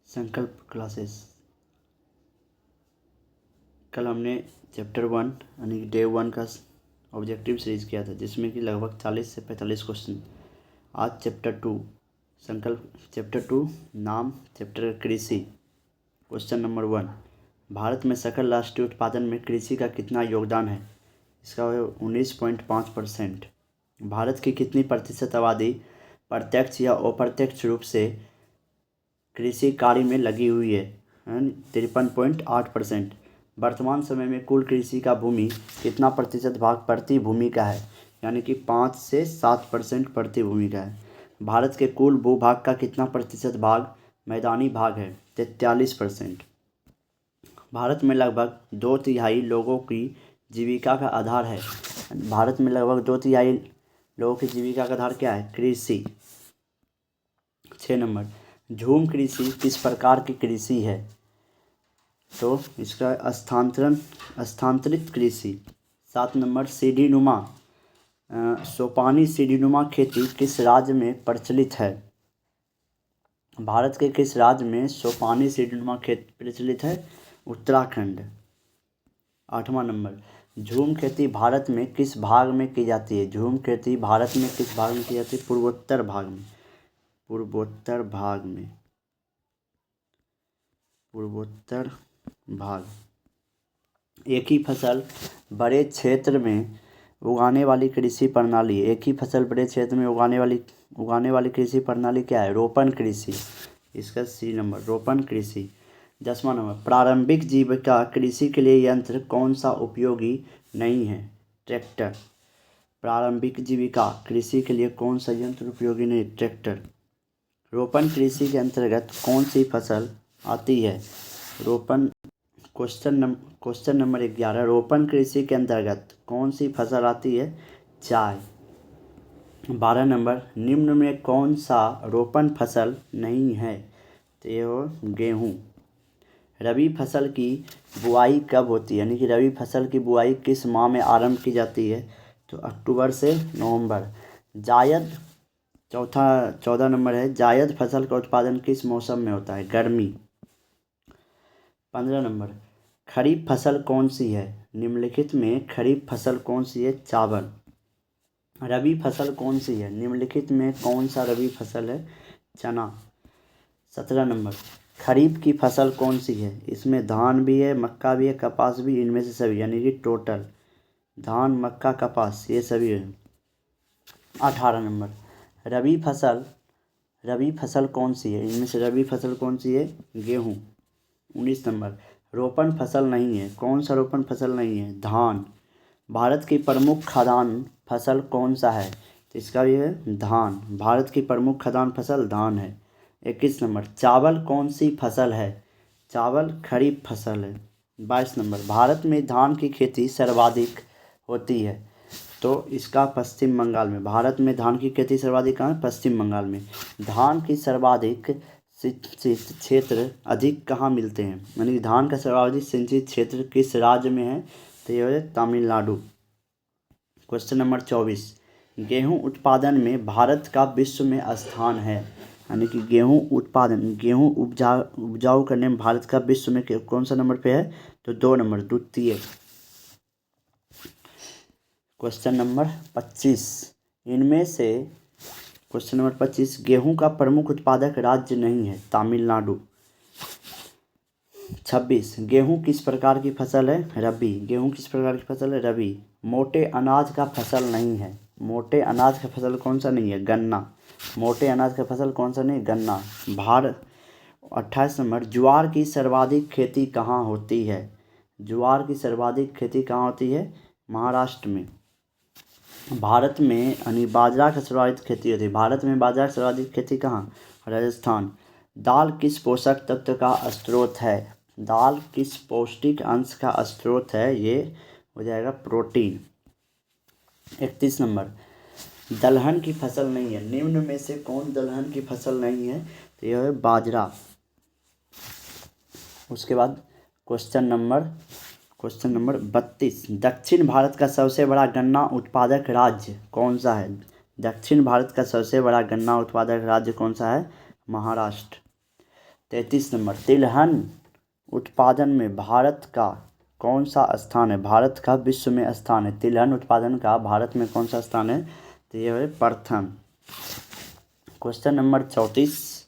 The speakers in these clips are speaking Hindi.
संकल्प क्लासेस। कल हमने चैप्टर 1 यानी कि डे 1 का ऑब्जेक्टिव सीरीज किया था, जिसमें कि लगभग 40 से 45 क्वेश्चन। आज चैप्टर 2 संकल्प, चैप्टर 2 नाम, चैप्टर कृषि। क्वेश्चन नंबर 1, भारत में सकल राष्ट्रीय उत्पादन में कृषि का कितना योगदान है? इसका 19.5%। भारत की कितनी प्रतिशत आबादी प्रत्यक्ष या अप्रत्यक्ष रूप से कृषि कार्य में लगी हुई है? 53.8%। वर्तमान समय में कुल कृषि का भूमि कितना प्रतिशत भाग प्रति भूमि का है? यानी कि 5 से 7% प्रति भूमि का है। भारत के कुल भूभाग का कितना प्रतिशत भाग मैदानी भाग है? 43%। भारत में लगभग 2/3 लोगों की जीविका का आधार है। भारत में लगभग 2/3 लोगों की जीविका का आधार क्या है? कृषि। 6 नंबर, झूम कृषि किस प्रकार की कृषि है? तो इसका स्थानांतरित कृषि। 7 नंबर, सीढ़ीनुमा सोपानी सीढ़ीनुमा खेती किस राज्य में प्रचलित है? भारत के किस राज्य में सोपानी सीढ़ीनुमा खेती प्रचलित है? उत्तराखंड। 8वां नंबर, झूम खेती भारत में किस भाग में की जाती है? झूम खेती भारत में किस भाग में की जाती है? पूर्वोत्तर भाग में। पूर्वोत्तर भाग। एक ही फसल बड़े क्षेत्र में उगाने वाली कृषि प्रणाली। एक ही फसल बड़े क्षेत्र में उगाने वाली कृषि प्रणाली क्या है? रोपण कृषि। इसका सी नंबर, रोपण कृषि। 10वां नंबर, प्रारंभिक जीविका कृषि के लिए यंत्र कौन सा उपयोगी नहीं है? ट्रैक्टर। प्रारंभिक जीविका कृषि के लिए कौन सा यंत्र उपयोगी नहीं? ट्रैक्टर। रोपण कृषि के अंतर्गत कौन सी फसल आती है? रोपण। क्वेश्चन नंबर 11, रोपण कृषि के अंतर्गत कौन सी फसल आती है? चाय। 12 नंबर, निम्न में कौन सा रोपण फसल नहीं है? तो ये हो गेहूँ। रबी फसल की बुआई कब होती है? यानी कि रबी फसल की बुआई किस माह में आरंभ की जाती है? तो अक्टूबर से नवंबर। जायद 14 नंबर है, जायद फसल का उत्पादन किस मौसम में होता है? गर्मी। 15 नंबर, खरीफ फसल कौन सी है? निम्नलिखित में खरीफ फसल कौन सी है? चावल। रबी फसल कौन सी है? निम्नलिखित में कौन सा रबी फसल है? चना। 17 नंबर, खरीफ की फसल कौन सी है? इसमें धान भी है, मक्का भी है, कपास भी, इनमें से सभी, यानी कि टोटल धान, मक्का, कपास ये सभी है। 18 नंबर, रबी फसल कौन सी है? इनमें से रबी फसल कौन सी है? गेहूँ। 19 नंबर, रोपण फसल नहीं है। कौन सा रोपण फसल नहीं है? धान। भारत की प्रमुख खाद्यान्न फसल कौन सा है? तो इसका भी है धान। भारत की प्रमुख खाद्यान्न फसल धान है। 21 नंबर, चावल कौन सी फसल है? चावल खरीफ फसल है। 22 नंबर, भारत में धान की खेती सर्वाधिक होती है। तो इसका पश्चिम बंगाल में। भारत में धान की खेती सर्वाधिक कहाँ है? पश्चिम बंगाल में। धान की सर्वाधिक सिंचित क्षेत्र अधिक कहाँ मिलते हैं? यानी धान का सर्वाधिक सिंचित क्षेत्र किस राज्य में है? तो ये है तमिलनाडु। क्वेश्चन नंबर 24, गेहूं उत्पादन में भारत का विश्व में स्थान है। यानी कि गेहूं उपजाऊ करने में भारत का विश्व में कौन सा नंबर पे है? तो 2 नंबर, द्वितीय। क्वेश्चन नंबर 25, इनमें से क्वेश्चन नंबर 25, गेहूं का प्रमुख उत्पादक राज्य नहीं है? तमिलनाडु। 26, गेहूं किस प्रकार की फसल है? रबी। गेहूं किस प्रकार की फसल है? रबी। मोटे अनाज का फसल नहीं है। मोटे अनाज का फसल कौन सा नहीं है? गन्ना। मोटे अनाज का फसल कौन सा नहीं? गन्ना। 28 नंबर, ज्वार की सर्वाधिक खेती कहाँ होती है? ज्वार की सर्वाधिक खेती कहाँ होती है? महाराष्ट्र में। भारत में यानी बाजरा का सर्वाधिक खेती होती है। भारत में बाजरा की सर्वाधिक खेती कहाँ? राजस्थान। दाल किस पोषक तत्व का स्रोत है? दाल किस पौष्टिक अंश का स्रोत है? ये हो जाएगा प्रोटीन। 31 नंबर, दलहन की फसल नहीं है। निम्न में से कौन दलहन की फसल नहीं है? तो यह है बाजरा। उसके बाद क्वेश्चन नंबर 32, दक्षिण भारत का सबसे बड़ा गन्ना उत्पादक राज्य कौन सा है? दक्षिण भारत का सबसे बड़ा गन्ना उत्पादक राज्य कौन सा है? महाराष्ट्र। 33 नंबर, तिलहन उत्पादन में भारत का कौन सा स्थान है? भारत का विश्व में स्थान है। तिलहन उत्पादन का भारत में कौन सा स्थान है? तो ये है प्रथम। क्वेश्चन नंबर 34,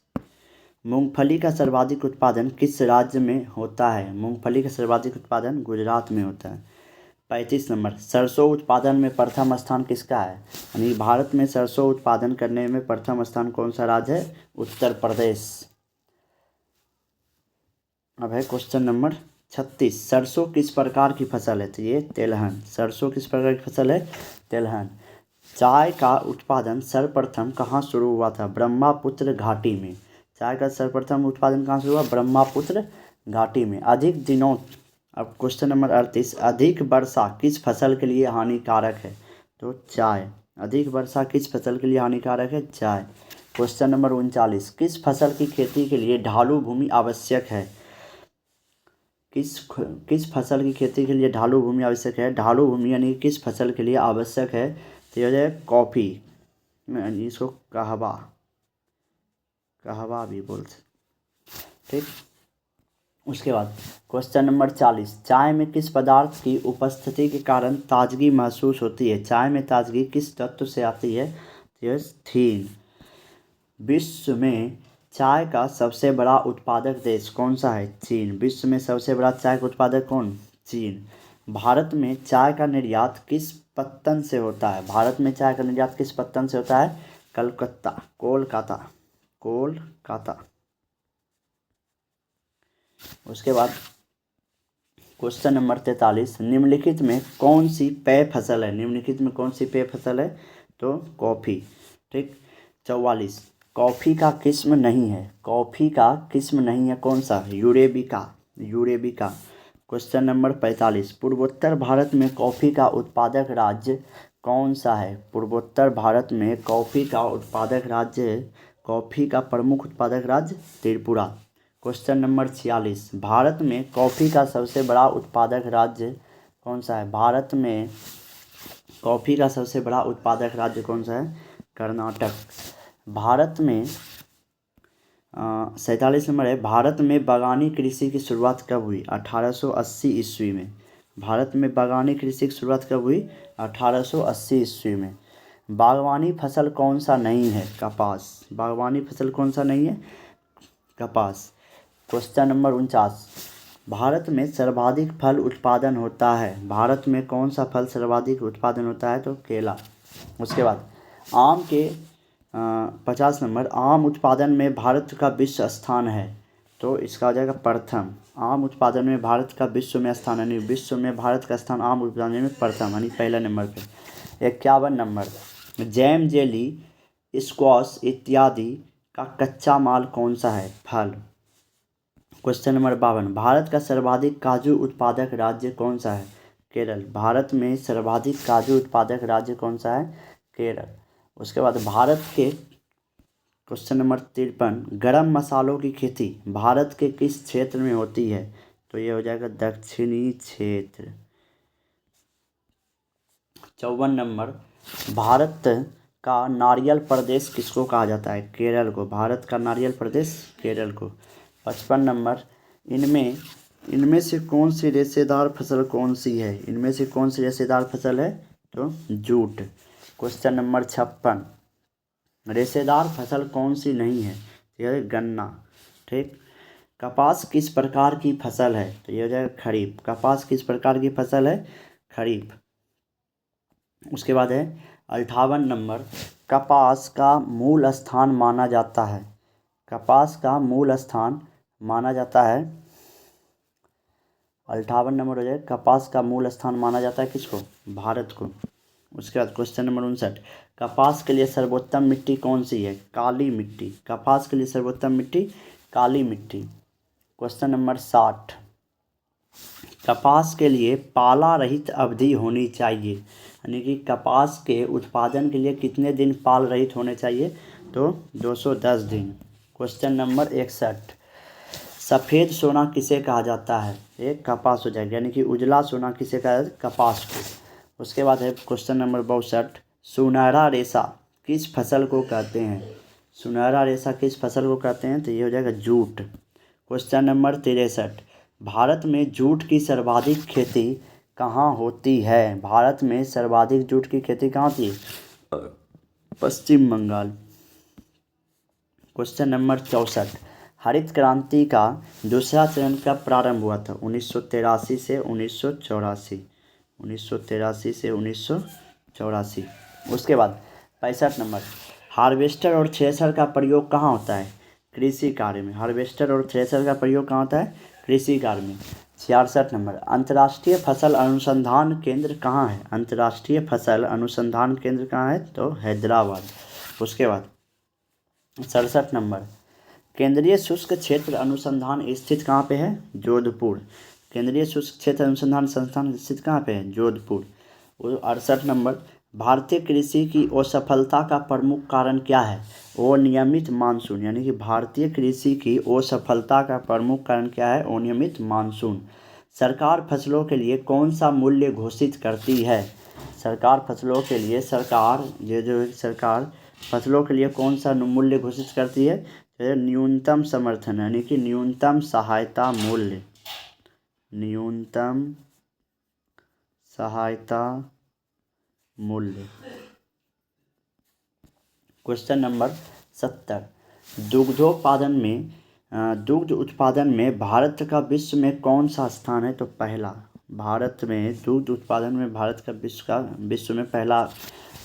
मूंगफली का सर्वाधिक उत्पादन किस राज्य में होता है? मूंगफली का सर्वाधिक उत्पादन गुजरात में होता है। 35 नंबर, सरसों उत्पादन में प्रथम स्थान किसका है? यानी भारत में सरसों उत्पादन करने में प्रथम स्थान कौन सा राज्य है? उत्तर प्रदेश। अब है क्वेश्चन नंबर 36, सरसों किस प्रकार की फसल है? तो ये तेलहन। सरसों किस प्रकार की फसल है? तेलहन। चाय का उत्पादन सर्वप्रथम कहाँ शुरू हुआ था? ब्रह्मपुत्र घाटी में। चाय का सर्वप्रथम उत्पादन कहाँ शुरू हुआ? ब्रह्मपुत्र घाटी में। अधिक दिनों अब क्वेश्चन नंबर 38, अधिक वर्षा किस फसल के लिए हानिकारक है? तो चाय। अधिक वर्षा किस फसल के लिए हानिकारक है? चाय। क्वेश्चन नंबर 39, किस फसल की खेती के लिए ढालू भूमि आवश्यक है? किस फसल की खेती के लिए ढालू भूमि आवश्यक है? ढालू भूमि यानी किस फसल के लिए आवश्यक है? तो यह है कॉफ़ी, इसको कहवा भी बोलते, ठीक। उसके बाद क्वेश्चन नंबर 40, चाय में किस पदार्थ की उपस्थिति के कारण ताजगी महसूस होती है? चाय में ताजगी किस तत्व से आती है? तो थीन। विश्व में चाय का सबसे बड़ा उत्पादक देश कौन सा है? चीन। विश्व में सबसे बड़ा चाय का उत्पादक कौन? चीन। भारत में चाय का निर्यात किस पत्तन से होता है? भारत में चाय का निर्यात किस पत्तन से होता है? कोलकाता। उसके बाद क्वेश्चन नंबर 43, निम्नलिखित में कौन सी पेय फसल है? निम्नलिखित में कौन सी पेय फसल है? तो कॉफ़ी, ठीक। 44, कॉफ़ी का किस्म नहीं है? कॉफ़ी का किस्म नहीं है कौन सा? यूरेबिका। क्वेश्चन नंबर 45, पूर्वोत्तर भारत में कॉफ़ी का उत्पादक राज्य कौन सा है? पूर्वोत्तर भारत में कॉफ़ी का प्रमुख उत्पादक राज्य त्रिपुरा। क्वेश्चन नंबर 46, भारत में कॉफ़ी का सबसे बड़ा उत्पादक राज्य कौन सा है? भारत में कॉफ़ी का सबसे बड़ा उत्पादक राज्य कौन सा है? कर्नाटक। भारत में 47 नंबर है, भारत में बागानी कृषि की शुरुआत कब हुई? 1880 ईस्वी में। भारत में बागानी कृषि की शुरुआत कब हुई? 1880 ईस्वी में। बागवानी फसल कौन सा नहीं है? कपास। बागवानी फसल कौन सा नहीं है? कपास। क्वेश्चन नंबर 49, भारत में सर्वाधिक फल उत्पादन होता है? भारत में कौन सा फल सर्वाधिक उत्पादन होता है? तो केला। उसके बाद आम के 50 नंबर, आम उत्पादन में भारत का विश्व स्थान है? तो इसका हो जाएगा प्रथम। आम उत्पादन में भारत का विश्व में स्थान, यानी विश्व में भारत का स्थान आम उत्पादन में प्रथम, यानी पहले नंबर पे। 51 नंबर, जैम, जेली, स्क्वॉश इत्यादि का कच्चा माल कौन सा है? फल। क्वेश्चन नंबर 52, भारत का सर्वाधिक काजू उत्पादक राज्य कौन सा है? केरल। भारत में सर्वाधिक काजू उत्पादक राज्य कौन सा है? केरल। उसके बाद भारत के क्वेश्चन नंबर 53, गरम मसालों की खेती भारत के किस क्षेत्र में होती है? तो ये हो जाएगा दक्षिणी क्षेत्र। 54 नंबर, भारत का नारियल प्रदेश किसको कहा जाता है? केरल को। भारत का नारियल प्रदेश केरल को। 55 नंबर, इनमें से कौन सी रेशेदार फसल कौन सी है? इनमें से कौन सी रेशेदार फसल है? तो जूट। क्वेश्चन नंबर 56, रेशेदार फसल कौन सी नहीं है? यह गन्ना, ठीक। कपास किस प्रकार की फसल है? तो ये हो जाएगा खरीफ। कपास किस प्रकार की फसल है? खरीफ। उसके बाद है 58 नंबर, कपास का मूल स्थान माना जाता है? कपास का मूल स्थान माना जाता है 58 नंबर हो जाए, कपास का मूल स्थान माना जाता है किसको? भारत को। उसके बाद क्वेश्चन नंबर 59, कपास के लिए सर्वोत्तम मिट्टी कौन सी है? काली मिट्टी। कपास के लिए सर्वोत्तम मिट्टी काली मिट्टी। क्वेश्चन नंबर 60, कपास के लिए पाला रहित अवधि होनी चाहिए, यानी कि कपास के उत्पादन के लिए कितने दिन पाल रहित होने चाहिए? तो 210 दिन। क्वेश्चन नंबर 61, सफ़ेद सोना किसे कहा जाता है? एक कपास हो जाएगा, यानी कि उजला सोना किसे कहा जाता है? कपास को। उसके बाद है क्वेश्चन नंबर 62, सुनहरा रेशा किस फसल को कहते हैं? सुनहरा रेशा किस फसल को कहते हैं? तो ये हो जाएगा जूट। क्वेश्चन नंबर 63, भारत में जूट की सर्वाधिक खेती कहाँ होती है? भारत में सर्वाधिक जूट की खेती कहाँ होती है? पश्चिम बंगाल। क्वेश्चन नंबर 64, हरित क्रांति का दूसरा चरण कब प्रारंभ हुआ था? 1983 से 1984। 1983 से 1984। उसके बाद 65 नंबर, हार्वेस्टर और थ्रेशर का प्रयोग कहाँ होता है? कृषि कार्य में। हार्वेस्टर और थ्रेशर का प्रयोग कहाँ होता है? कृषि कार्य में। 66 नंबर, अंतर्राष्ट्रीय फसल अनुसंधान केंद्र कहाँ है? अंतर्राष्ट्रीय फसल अनुसंधान केंद्र कहाँ है? तो हैदराबाद। उसके बाद 67 नंबर, केंद्रीय शुष्क क्षेत्र अनुसंधान स्थित कहाँ पे है? जोधपुर। केंद्रीय शुष्क क्षेत्र अनुसंधान संस्थान स्थित कहाँ पे है? जोधपुर। 68 नंबर, भारतीय कृषि की असफलता का प्रमुख कारण क्या है? अनियमित मानसून। यानी कि भारतीय कृषि की असफलता का प्रमुख कारण क्या है? अनियमित मानसून। सरकार फसलों के लिए कौन सा मूल्य घोषित करती है? सरकार फसलों के लिए सरकार फसलों के लिए कौन सा मूल्य घोषित करती है? न्यूनतम समर्थन यानी कि न्यूनतम सहायता मूल्य। न्यूनतम सहायता मूल्य। क्वेश्चन नंबर 70, दुग्ध उत्पादन में भारत का विश्व में कौन सा स्थान है? तो पहला। भारत में दुग्ध उत्पादन में भारत का विश्व में पहला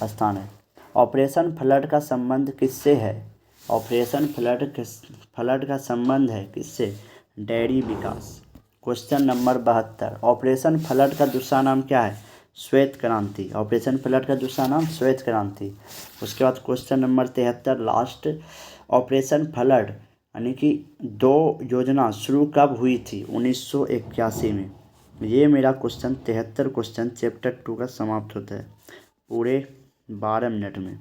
स्थान है। ऑपरेशन फ्लड का संबंध किससे है? ऑपरेशन फ्लड का संबंध है किससे? डेयरी विकास। क्वेश्चन नंबर 72, ऑपरेशन फ्लड का दूसरा नाम क्या है? श्वेत क्रांति। ऑपरेशन फ्लड का दूसरा नाम श्वेत क्रांति। उसके बाद question number 73 last, operation flood यानी कि 2 योजना शुरू कब हुई थी? 1981 में। ये मेरा क्वेश्चन 73 क्वेश्चन चैप्टर 2 का समाप्त होता है पूरे 12 मिनट में।